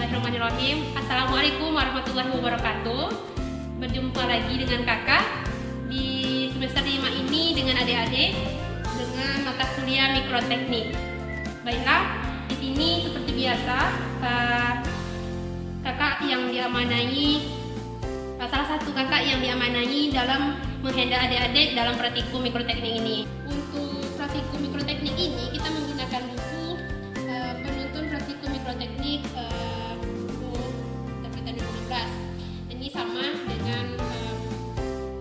Bismillahirrahmanirrahim. Assalamualaikum warahmatullahi wabarakatuh. Berjumpa lagi dengan kakak di semester 5 ini dengan adik-adik dengan mata kuliah mikroteknik. Baiklah, di sini seperti biasa kakak yang diamanai, salah satu kakak yang diamanai dalam menghandle adik-adik dalam praktikum mikroteknik ini. Untuk praktikum mikroteknik ini kita menggunakan buku penuntun praktikum mikroteknik buku terbit 2016. Ini sama dengan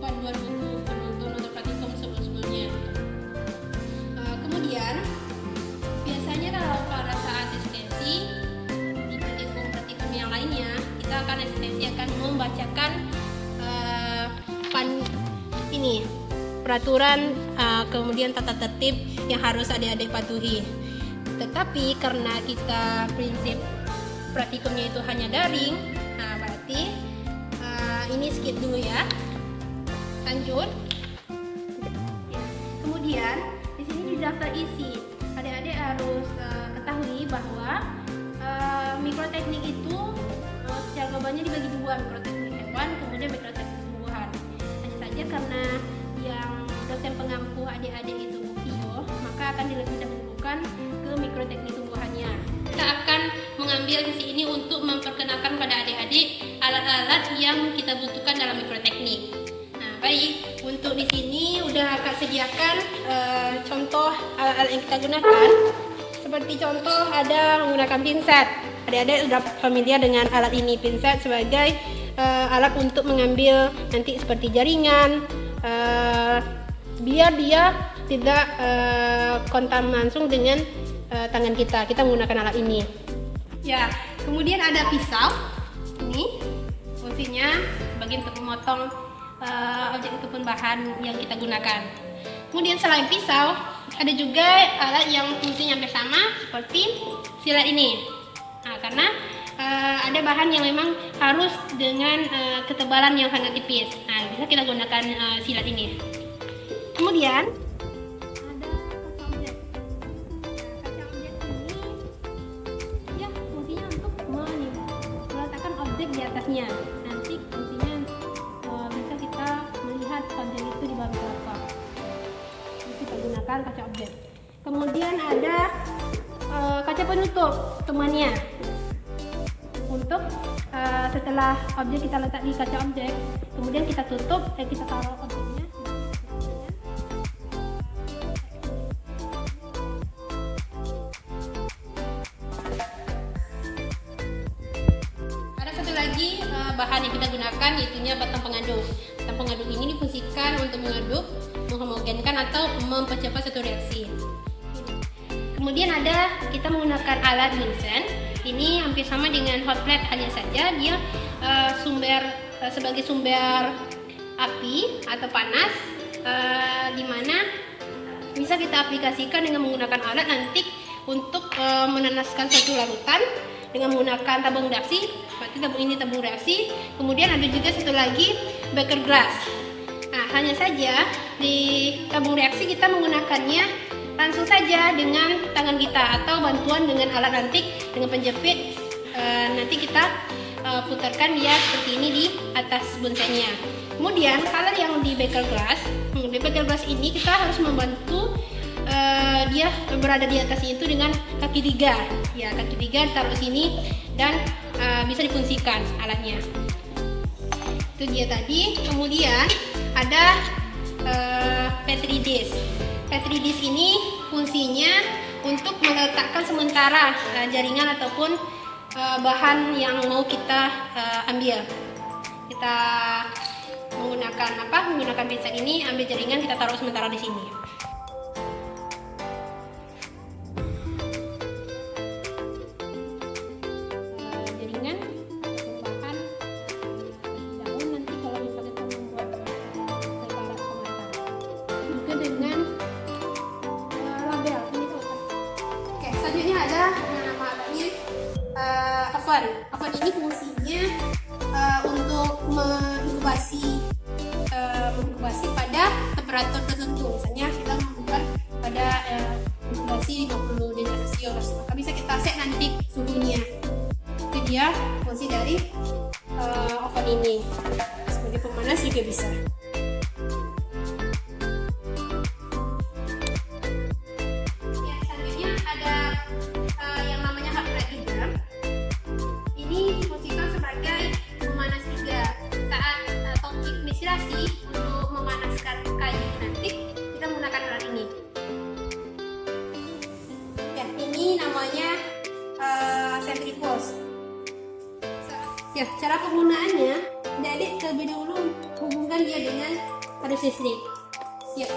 panduan buku penuntun untuk praktikum sebelum-sebelumnya. Kemudian biasanya kalau pada saat asistensi di praktikum yang lainnya, kita akan membacakan peraturan, kemudian tata tertib yang harus adik-adik patuhi. Tetapi karena kita prinsip praktikumnya itu hanya daring, berarti ini skip dulu ya. Lanjut. Kemudian di sini di daftar isi, adik-adik harus ketahui bahwa mikroteknik itu secara globalnya dibagi dua, mikroteknik hewan kemudian mikroteknik tumbuhan. Hanya saja karena yang dosen pengampu adik-adik itu Bukio, maka akan lebih dahulukan ke mikroteknik tumbuhannya. Kita akan mengambil sisi ini untuk memperkenalkan pada adik-adik alat-alat yang kita butuhkan dalam mikroteknik. Nah, baik, untuk di sini udah Kak sediakan contoh alat-alat yang kita gunakan. Seperti contoh ada menggunakan pinset. Adik-adik sudah familiar dengan alat ini, pinset sebagai alat untuk mengambil nanti seperti jaringan, biar dia tidak kontak langsung dengan tangan kita menggunakan alat ini. Ya, kemudian ada pisau. Ini fungsinya sebagai untuk memotong objek ataupun bahan yang kita gunakan. Kemudian selain pisau, ada juga alat yang fungsinya hampir sama seperti silet ini. Nah, karena ada bahan yang memang harus dengan ketebalan yang sangat tipis. Nah, bisa kita gunakan silet ini. Kemudian ada kaca objek. Kaca objek ini ya fungsinya untuk meletakkan objek di atasnya. Nanti fungsinya bisa kita melihat objek itu di bawah mikroskop. Kita gunakan kaca objek. Kemudian ada kaca penutup temannya. Untuk setelah objek kita letak di kaca objek, kemudian kita tutup dan kita taruh objeknya. Ada satu lagi bahan yang kita gunakan, yaitunya batang pengaduk. Batang pengaduk ini difungsikan untuk mengaduk, menghomogenkan atau mempercepat satu reaksi. Kemudian kita menggunakan alat Bunsen. Ini hampir sama dengan hot plate, hanya saja dia sebagai sumber api atau panas, di mana bisa kita aplikasikan dengan menggunakan alat nanti untuk menanaskan suatu larutan dengan menggunakan tabung reaksi. Berarti tabung reaksi. Kemudian ada juga satu lagi beker glass. Nah, hanya saja di tabung reaksi kita menggunakannya langsung saja dengan tangan kita atau bantuan dengan alat nanti dengan penjepit. Nanti kita putarkan dia seperti ini di atas bunsennya. Kemudian kalau yang di beker glass ini kita harus membantu dia berada di atasnya itu dengan kaki 3. Ya, kaki 3 taruh sini dan bisa difungsikan alatnya. Itu dia tadi. Kemudian ada Petri dish. Petri dish ini fungsinya untuk meletakkan sementara jaringan ataupun bahan yang mau kita ambil. Kita menggunakan pinset ini, ambil jaringan, kita taruh sementara di sini. Jaringan bahan daun nanti kalau misalnya kita membuat preparat kemasan. Juga dengan label ini tuh. Oke, selanjutnya ada nama alatnya oven. Oven ini fungsinya untuk menginkubasi pada temperatur tertentu. Misalnya kita membuat pada inkubasi 50 derajat Celcius, maka bisa kita set nanti suhunya. Itu dia fungsi dari oven ini. Sebagai pemanas juga bisa. Ya, selanjutnya ada yang namanya hot plate juga. Ini difungsikan sebagai pemanas juga. Saat topik mesirasi untuk memanaskan kayu nanti kita menggunakan alat ini. Ya, ini namanya centrifuge. Ya, cara penggunaannya, Adik terlebih dahulu hubungkan dia dengan arus listrik. Siap.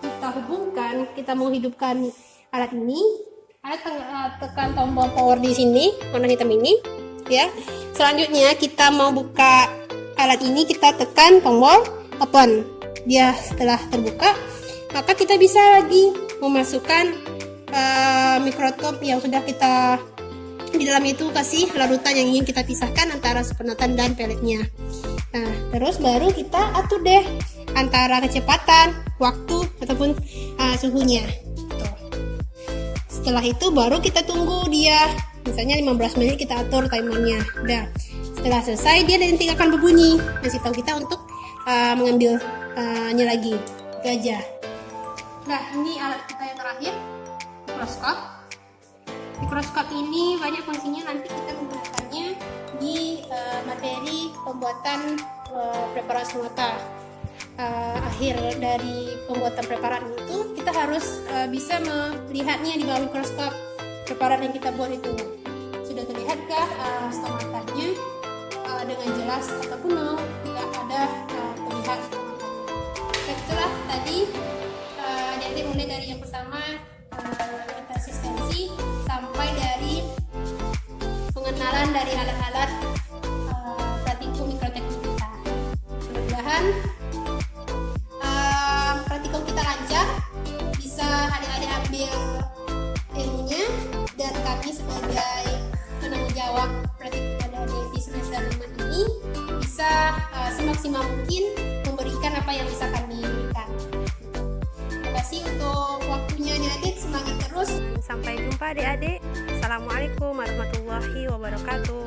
Kita hubungkan, kita mau hidupkan alat ini. Alat tekan tombol power di sini, warna hitam ini. Ya. Selanjutnya kita mau buka alat ini, kita tekan tombol open. Dia setelah terbuka, maka kita bisa lagi memasukkan mikrotop yang sudah kita di dalam itu kasih larutan yang ingin kita pisahkan antara supernatant dan pelletnya. Nah, terus baru kita atur deh antara kecepatan, waktu ataupun suhunya. Tuh. Setelah itu baru kita tunggu dia, misalnya 15 menit kita atur timernya. Udah. Setelah selesai dia nanti akan berbunyi, kasih tahu kita untuk mengambilnya lagi. Itu aja. Nah, ini alat kita yang terakhir, mikroskop. Mikroskop ini banyak fungsinya, nanti kita menggunakannya di materi pembuatan preparat semata. Akhir dari pembuatan preparat itu kita harus bisa melihatnya di bawah mikroskop. Preparat yang kita buat itu sudah terlihatkah stomatanya dengan jelas ataupun tidak ada terlihat stomatanya. Setelah tadi jadi mulai dari yang pertama konsistensi sampai dari pengenalan dari alat-alat praktikum mikroteknik kita. Mudah-mudahan praktikum kita lancar, bisa adik-adik ambil ilmunya, dan kami sebagai penanggung jawab praktikum adik-adik di semester 5 ini bisa semaksimal mungkin memberikan apa yang bisa kami berikan. Terima kasih untuk waktunya adik-adik, semangat terus. Sampai jumpa adik-adik. Assalamualaikum warahmatullahi wabarakatuh.